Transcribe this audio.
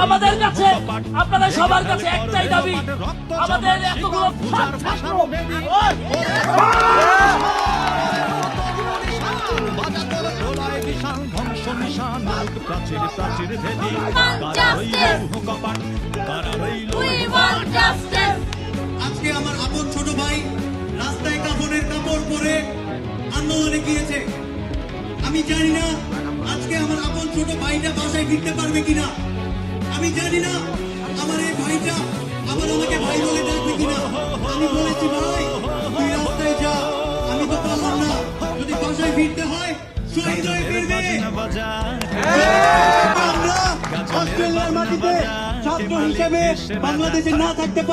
আমাদের কাছে আপনাদের সবার কাছে একটাই দাবি, আমাদের এতগুলো আজকে আমার আপন ছোট ভাই রাস্তায় কাফনের কাপড় পরে আন্দোলনে গিয়েছে। আমি জানি না আজকে আমার আপন ছোট ভাইটা বাসায় ফিরতে পারবে কিনা। আমি জানি না আমার এই ভাইটা আবার আমাকে ভাই বলে ডাকবে কিনা। আমি বলেছি ভাই তুই রাস্তায় যা, আমি তো পারলাম না, যদি বাসায় ফিরতে হয় শহীদ হয়ে ফিরবে। আমরা অস্ট্রেলিয়ার মাটিতে ছাত্র হিসেবে বাংলাদেশে না থাকতে